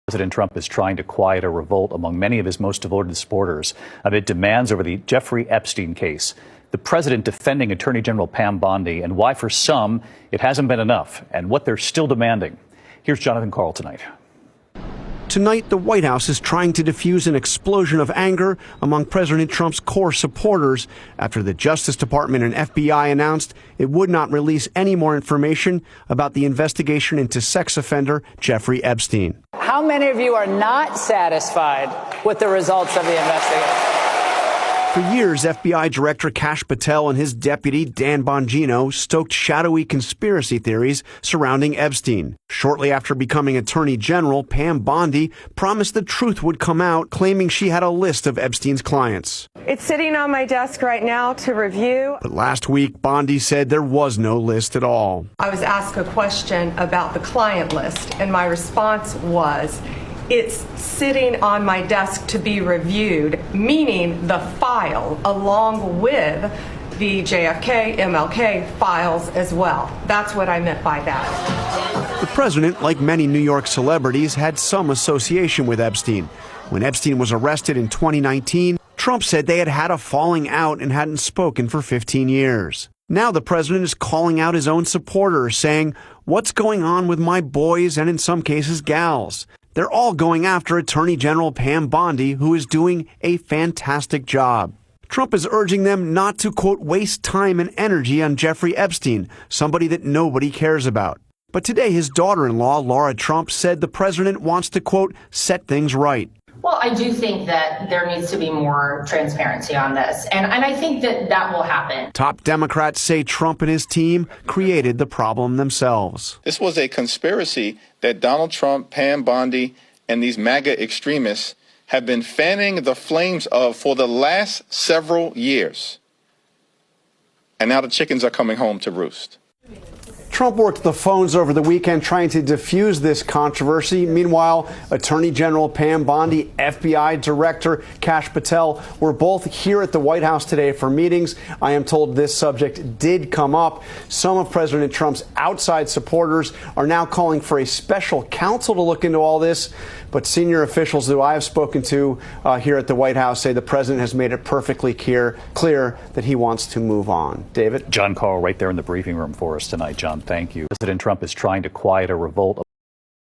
President Trump is trying to quiet a revolt among many of his most devoted supporters amid demands over the Jeffrey Epstein case. The president defending Attorney General Pam Bondi and why for some it hasn't been enough and what they're still demanding. Here's Jonathan Karl tonight. Tonight, the White House is trying to diffuse an explosion of anger among President Trump's core supporters after the Justice Department and FBI announced it would not release any more information about the investigation into sex offender Jeffrey Epstein. How many of you are not satisfied with the results of the investigation? For years, FBI Director Kash Patel and his deputy, Dan Bongino, stoked shadowy conspiracy theories surrounding Epstein. Shortly after becoming Attorney General, Pam Bondi promised the truth would come out, claiming she had a list of Epstein's clients. It's sitting on my desk right now to review. But last week, Bondi said there was no list at all. I was asked a question about the client list, and my response was, it's sitting on my desk to be reviewed, meaning the file along with the JFK, MLK files as well. That's what I meant by that. The president, like many New York celebrities, had some association with Epstein. When Epstein was arrested in 2019, Trump said they had had a falling out and hadn't spoken for 15 years. Now the president is calling out his own supporters, saying, "What's going on with my boys and in some cases gals?" They're all going after Attorney General Pam Bondi, who is doing a fantastic job. Trump is urging them not to, quote, waste time and energy on Jeffrey Epstein, somebody that nobody cares about. But today, his daughter-in-law, Laura Trump, said the president wants to, quote, set things right. Well, I do think that there needs to be more transparency on this, and I think that will happen. Top Democrats say Trump and his team created the problem themselves. This was a conspiracy that Donald Trump, Pam Bondi, and these MAGA extremists have been fanning the flames of for the last several years. And now the chickens are coming home to roost. Trump worked the phones over the weekend trying to diffuse this controversy. Meanwhile, Attorney General Pam Bondi, FBI Director Kash Patel were both here at the White House today for meetings. I am told this subject did come up. Some of President Trump's outside supporters are now calling for a special counsel to look into all this. But senior officials who I have spoken to here at the White House say the president has made it perfectly clear that he wants to move on. David? John Karl right there in the briefing room for us tonight. John, thank you. President Trump is trying to quiet a revolt